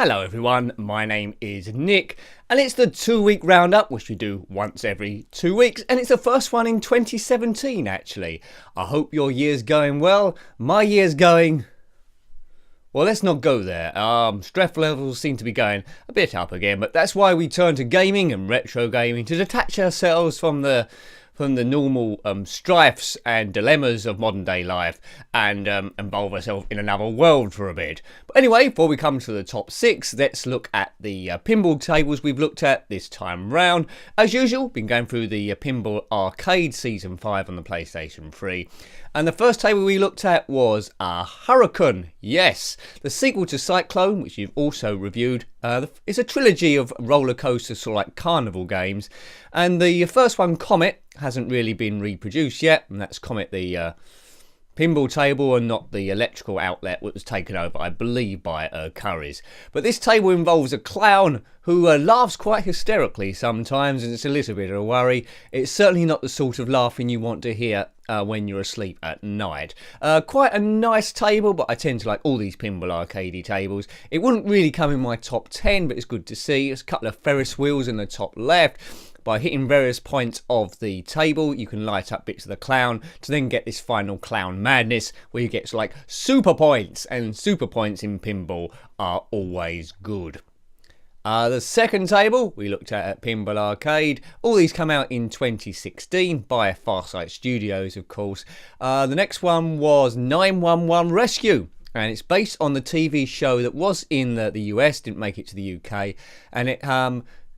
Hello everyone, my name is Nick and it's the 2-week roundup which we do once every 2 weeks, and it's the first one in 2017 actually. I hope your year's going well. My year's going... well, let's not go there. Stress levels seem to be going a bit up again, but that's why we turn to gaming and retro gaming to detach ourselves from the normal strifes and dilemmas of modern day life and involve ourselves in another world for a bit. But anyway, before we come to the top 6, let's look at the pinball tables we've looked at this time round. As usual, been going through the Pinball Arcade Season 5 on the PlayStation 3. And the first table we looked at was Hurricane. Yes, the sequel to Cyclone, which you've also reviewed. It's a trilogy of roller coaster sort of like carnival games. And the first one, Comet, hasn't really been reproduced yet. And that's Comet, the pinball table, and not the electrical outlet that was taken over, I believe, by Curry's. But this table involves a clown who laughs quite hysterically sometimes, and it's a little bit of a worry. It's certainly not the sort of laughing you want to hear when you're asleep at night. Quite a nice table, but I tend to like all these pinball arcadey tables. It wouldn't really come in my top 10, but it's good to see. There's a couple of Ferris wheels in the top left. By hitting various points of the table, you can light up bits of the clown to then get this final clown madness where you get like super points, and super points in pinball are always good. The second table we looked at Pinball Arcade. All these come out in 2016 by Farsight Studios, of course. The next one was 911 Rescue. And it's based on the TV show that was in the US, didn't make it to the UK. And it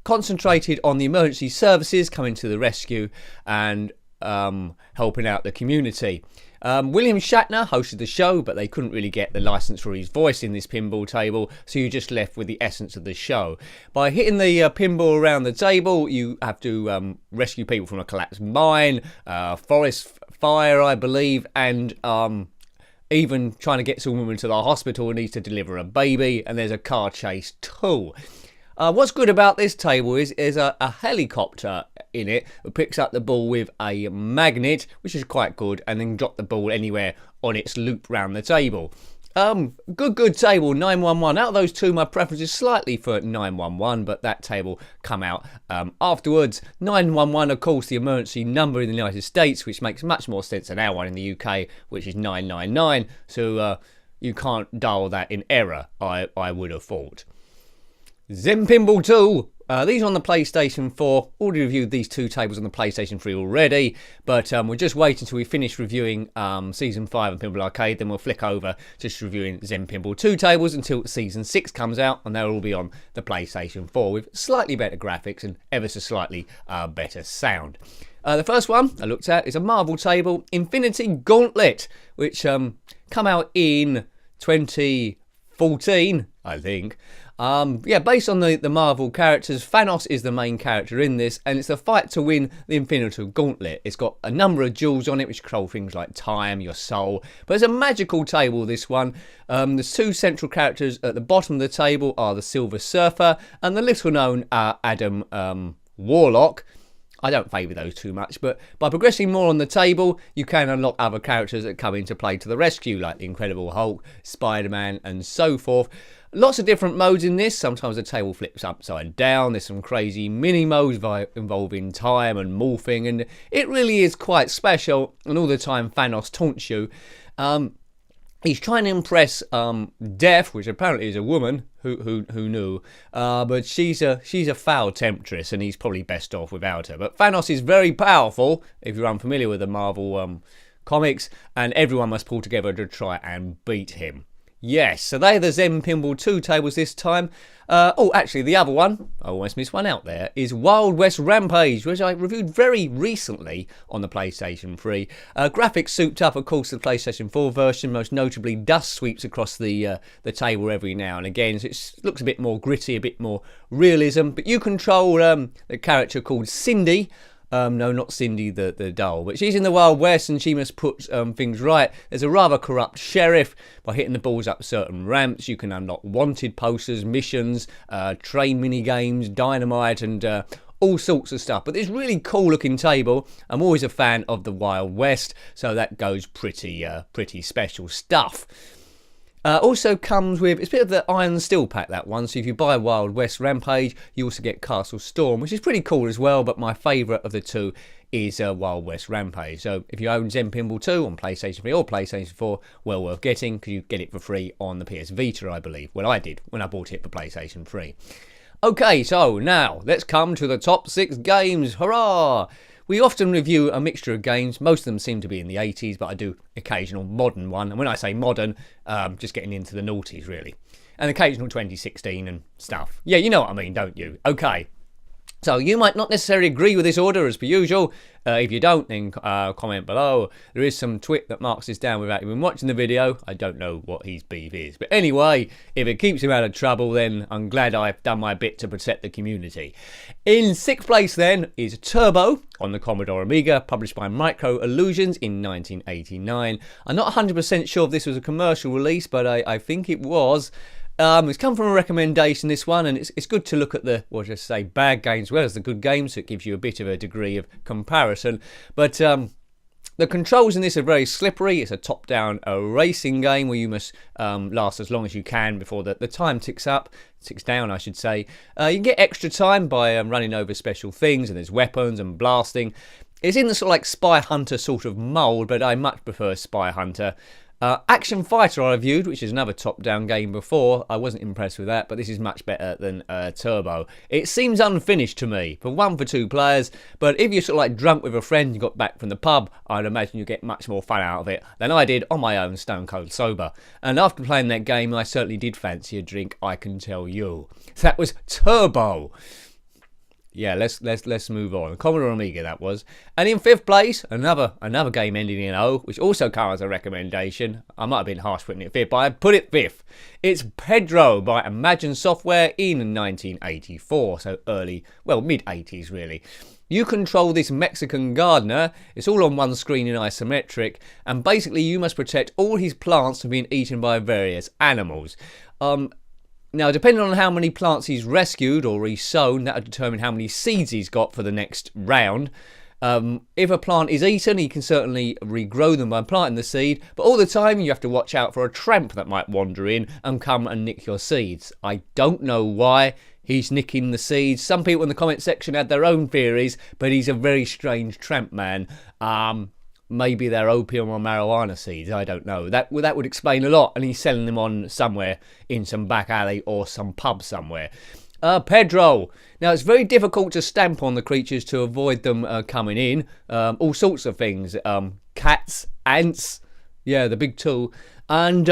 concentrated on the emergency services coming to the rescue and helping out the community. William Shatner hosted the show, but they couldn't really get the license for his voice in this pinball table, so you're just left with the essence of the show. By hitting the pinball around the table, you have to rescue people from a collapsed mine, forest fire, I believe, and even trying to get some woman to the hospital who needs to deliver a baby, and there's a car chase too. What's good about this table is a helicopter in it that picks up the ball with a magnet, which is quite good, and then drop the ball anywhere on its loop round the table. Good table, 911. Out of those two, my preference is slightly for 911, but that table come out afterwards. 911, of course, the emergency number in the United States, which makes much more sense than our one in the UK, which is 999. So you can't dial that in error, I would have thought. Zen Pinball 2, these are on the PlayStation 4. Already reviewed these two tables on the PlayStation 3 already, but we're just waiting until we finish reviewing Season 5 of Pinball Arcade, then we'll flick over just reviewing Zen Pinball 2 tables until Season 6 comes out, and they'll all be on the PlayStation 4 with slightly better graphics and ever so slightly better sound. The first one I looked at is a Marvel table, Infinity Gauntlet, which come out in 2014, I think. Based on the Marvel characters, Thanos is the main character in this, and it's a fight to win the Infinity Gauntlet. It's got a number of jewels on it which control things like time, your soul, but it's a magical table, this one. The two central characters at the bottom of the table are the Silver Surfer and the little known Adam Warlock. I don't favour those too much, but by progressing more on the table, you can unlock other characters that come into play to the rescue, like the Incredible Hulk, Spider-Man, and so forth. Lots of different modes in this. Sometimes the table flips upside down. There's some crazy mini modes involving time and morphing, and it really is quite special. And all the time Thanos taunts you. He's trying to impress Death, which apparently is a woman. Who knew? But she's a foul temptress, and he's probably best off without her. But Thanos is very powerful, if you're unfamiliar with the Marvel comics, and everyone must pull together to try and beat him. Yes, so they're the Zen Pinball 2 tables this time. Actually, the other one, I almost missed one out there, is Wild West Rampage, which I reviewed very recently on the PlayStation 3. Graphics souped up, of course, the PlayStation 4 version. Most notably, dust sweeps across the table every now and again. So it looks a bit more gritty, a bit more realism. But you control the character called Cindy. No, not Cindy the doll, but she's in the Wild West and she must put things right. There's a rather corrupt sheriff. By hitting the balls up certain ramps, you can unlock wanted posters, missions, train mini games, dynamite, and all sorts of stuff. But this really cool looking table. I'm always a fan of the Wild West, so that goes pretty special stuff. Also comes with, it's a bit of the Iron and Steel pack, that one. So if you buy Wild West Rampage, you also get Castle Storm, which is pretty cool as well. But my favourite of the two is Wild West Rampage. So if you own Zen Pinball 2 on PlayStation 3 or PlayStation 4, well worth getting, because you get it for free on the PS Vita, I believe. Well, I did when I bought it for PlayStation 3. Okay, so now let's come to the top 6 games. Hurrah! We often review a mixture of games. Most of them seem to be in the 80s, but I do occasional modern one. And when I say modern, just getting into the noughties, really. And occasional 2016 and stuff. Yeah, you know what I mean, don't you? Okay. So you might not necessarily agree with this order as per usual. If you don't, then comment below. There is some twit that marks this down without even watching the video. I don't know what his beef is. But anyway, if it keeps him out of trouble, then I'm glad I've done my bit to protect the community. In 6th place then is Turbo on the Commodore Amiga, published by Micro Illusions in 1989. I'm not 100% sure if this was a commercial release, but I think it was. It's come from a recommendation, this one, and it's good to look at the, well, just say, bad games as well as the good games, so it gives you a bit of a degree of comparison. But the controls in this are very slippery. It's a top-down racing game where you must last as long as you can before the time ticks down, I should say. You can get extra time by running over special things, and there's weapons and blasting. It's in the sort of like Spy Hunter sort of mould, but I much prefer Spy Hunter. Action Fighter I reviewed, which is another top-down game before. I wasn't impressed with that, but this is much better than Turbo. It seems unfinished to me, for 2 players, but if you're sort of like drunk with a friend, you got back from the pub, I'd imagine you get much more fun out of it than I did on my own stone cold sober. And after playing that game, I certainly did fancy a drink, I can tell you. So that was Turbo. Yeah, let's move on. Commodore Amiga, that was. And in 5th place, another game ending in O, which also comes as a recommendation. I might have been harsh putting it 5th, but I put it 5th. It's PEDRO by Imagine Software in 1984, so early, well, mid-80s really. You control this Mexican gardener. It's all on one screen in isometric, and basically you must protect all his plants from being eaten by various animals. Now, depending on how many plants he's rescued or he's sown, that will determine how many seeds he's got for the next round. If a plant is eaten, he can certainly regrow them by planting the seed, but all the time you have to watch out for a tramp that might wander in and come and nick your seeds. I don't know why he's nicking the seeds. Some people in the comment section had their own theories, but he's a very strange tramp man. Maybe they're opium or marijuana seeds, I don't know. That would explain a lot, and he's selling them on somewhere in some back alley or some pub somewhere. PEDRO. Now, it's very difficult to stamp on the creatures to avoid them coming in. All sorts of things. Cats, ants, yeah, the big two. And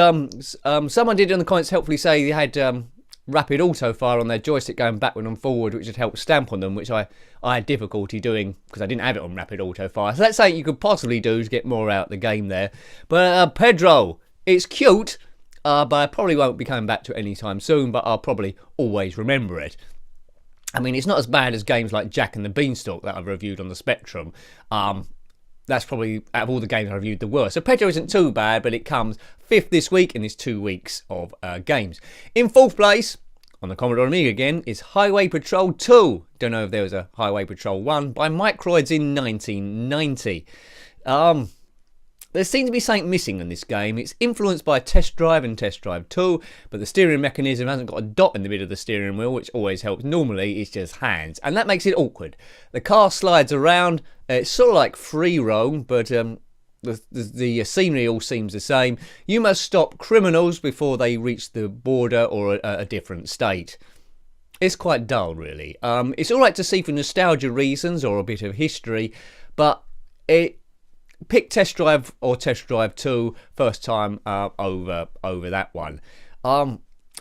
someone did in the comments helpfully say they had rapid autofire on their joystick going backward and forward, which would help stamp on them, which I had difficulty doing because I didn't have it on rapid autofire. So that's something you could possibly do to get more out of the game there. But PEDRO, it's cute, but I probably won't be coming back to it anytime soon, but I'll probably always remember it. I mean, it's not as bad as games like Jack and the Beanstalk that I've reviewed on the Spectrum. That's probably, out of all the games I reviewed, the worst. So PEDRO isn't too bad, but it comes 5th this week in this 2 weeks of games. In 4th place, on the Commodore Amiga again, is Highway Patrol 2. Don't know if there was a Highway Patrol 1 by Microids in 1990. There seems to be something missing in this game. It's influenced by Test Drive and Test Drive 2, but the steering mechanism hasn't got a dot in the middle of the steering wheel, which always helps. Normally, it's just hands, and that makes it awkward. The car slides around. It's sort of like free roam, but the scenery all seems the same. You must stop criminals before they reach the border or a different state. It's quite dull, really. It's all right to see for nostalgia reasons or a bit of history, but pick Test Drive or Test Drive 2 first time over that one.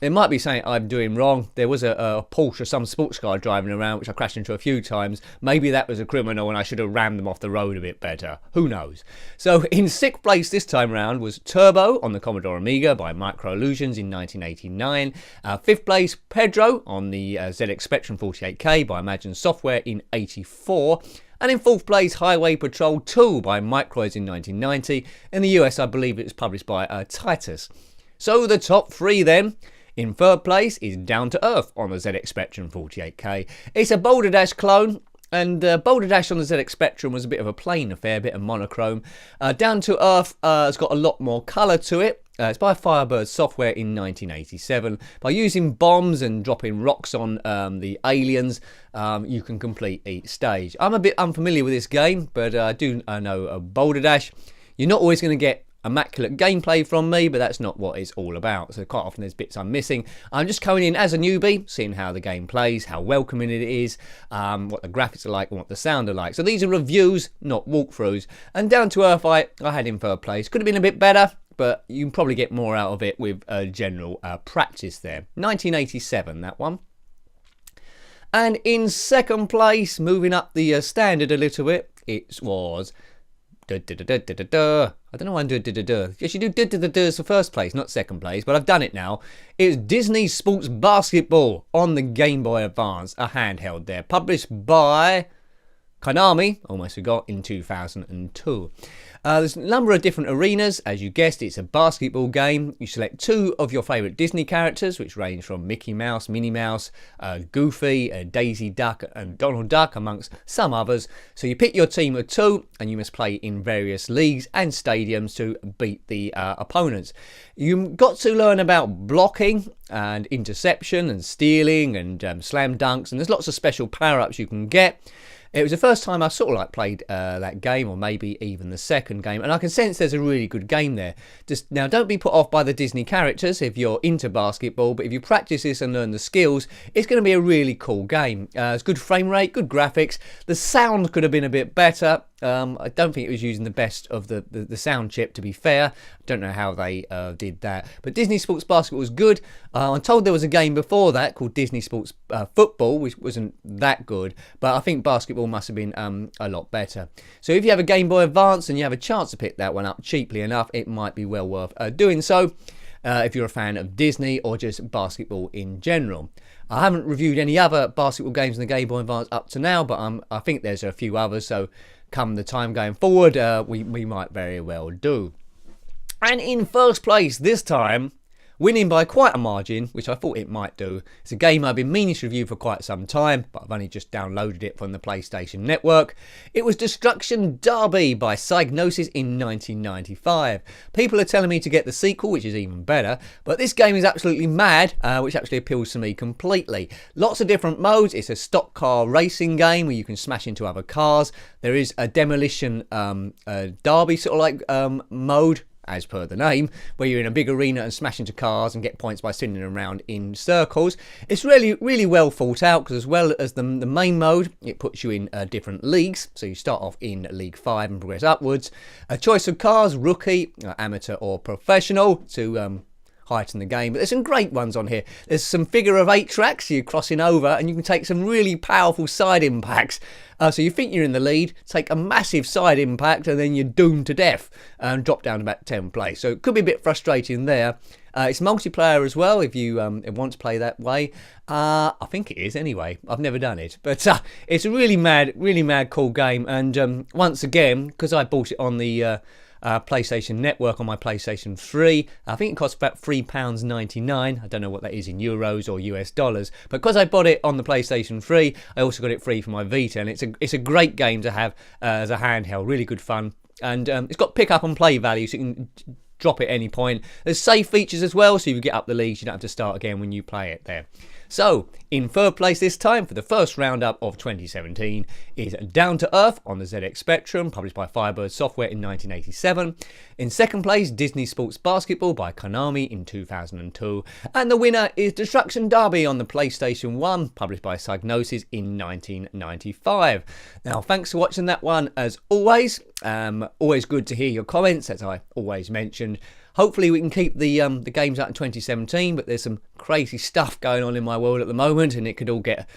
It might be something I'm doing wrong. There was a Porsche or some sports car driving around which I crashed into a few times. Maybe that was a criminal and I should have rammed them off the road a bit better. Who knows? So in 6th place this time round was Turbo on the Commodore Amiga by Micro Illusions in 1989. 5th place PEDRO on the ZX Spectrum 48K by Imagine Software in 84. And in 4th place, Highway Patrol 2 by Microids in 1990. In the US, I believe it was published by Titus. So the top 3 then. In 3rd place is Down to Earth on the ZX Spectrum 48K. It's a Boulder Dash clone. And Boulder Dash on the ZX Spectrum was a bit of a plain affair, bit of monochrome. Down to Earth has got a lot more colour to it. It's by Firebird Software in 1987. By using bombs and dropping rocks on the aliens, you can complete each stage. I'm a bit unfamiliar with this game, but I do know Boulder Dash. You're not always going to get immaculate gameplay from me, but that's not what it's all about. So quite often there's bits I'm missing. I'm just coming in as a newbie, seeing how the game plays, how welcoming it is, what the graphics are like and what the sound are like. So these are reviews, not walkthroughs. And Down to Earth, I had in third place. Could have been a bit better, but you can probably get more out of it with general practice there. 1987, that one. And in second place, moving up the standard a little bit, it was I don't know why I'm doing da-da-da. Yes, you do da-da-da-da for first place, not second place, but I've done it now. It's Disney Sports Basketball on the Game Boy Advance, a handheld there, published by Konami, almost forgot, in 2002. There's a number of different arenas. As you guessed, it's a basketball game. You select two of your favourite Disney characters, which range from Mickey Mouse, Minnie Mouse, Goofy, Daisy Duck and Donald Duck, amongst some others. So you pick your team of two and you must play in various leagues and stadiums to beat the opponents. You've got to learn about blocking and interception and stealing and slam dunks, and there's lots of special power-ups you can get. It was the first time I sort of like played that game, or maybe even the second game, and I can sense there's a really good game there. Just now, don't be put off by the Disney characters if you're into basketball, but if you practice this and learn the skills, it's going to be a really cool game. It's good frame rate, good graphics. The sound could have been a bit better. I don't think it was using the best of the sound chip, to be fair. I don't know how they did that. But Disney Sports Basketball was good. I'm told there was a game before that called Disney Sports Football, which wasn't that good. But I think basketball must have been a lot better. So if you have a Game Boy Advance and you have a chance to pick that one up cheaply enough, it might be well worth doing so. If you're a fan of Disney or just basketball in general. I haven't reviewed any other basketball games in the Game Boy Advance up to now, but I think there's a few others, so come the time going forward, we might very well do. And in first place this time, winning by quite a margin, which I thought it might do. It's a game I've been meaning to review for quite some time, but I've only just downloaded it from the PlayStation Network. It was Destruction Derby by Psygnosis in 1995. People are telling me to get the sequel, which is even better, but this game is absolutely mad, which actually appeals to me completely. Lots of different modes. It's a stock car racing game where you can smash into other cars. There is a demolition derby sort of like mode, as per the name, where you're in a big arena and smash into cars and get points by spinning around in circles. It's really well thought out, because as well as the main mode, it puts you in different leagues. So you start off in League 5 and progress upwards. A choice of cars, rookie, amateur or professional, to heighten the game. But there's some great ones on here. There's some figure of 8 tracks you're crossing over, and you can take some really powerful side impacts. So you think you're in the lead, take a massive side impact, and then you're doomed to death and drop down about 10th place. So it could be a bit frustrating there. It's multiplayer as well if you want to play that way. I think it is anyway. I've never done it, but it's a really mad cool game. And once again, because I bought it on the PlayStation Network on my PlayStation 3. I think it costs about £3.99. I don't know what that is in euros or US dollars, but because I bought it on the PlayStation 3, I also got it free for my Vita, and it's a great game to have as a handheld. Really good fun, and it's got pick up and play value, so you can drop at any point. There's save features as well, so if you get up the leagues, you don't have to start again when you play it there. So, in third place this time for the first roundup of 2017 is Down to Earth on the ZX Spectrum, published by Firebird Software in 1987. In second place, Disney Sports Basketball by Konami in 2002. And the winner is Destruction Derby on the PlayStation 1, published by Psygnosis in 1995. Now, thanks for watching that one as always. Always good to hear your comments, as I always mentioned. Hopefully we can keep the games out in 2017, but there's some crazy stuff going on in my world at the moment, and it could all get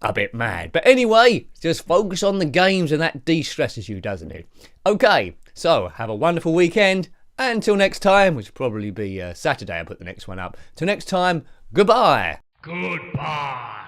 a bit mad. But anyway, just focus on the games, and that de-stresses you, doesn't it? Okay, so have a wonderful weekend, and until next time, which will probably be Saturday, I'll put the next one up. Till next time, goodbye. Goodbye.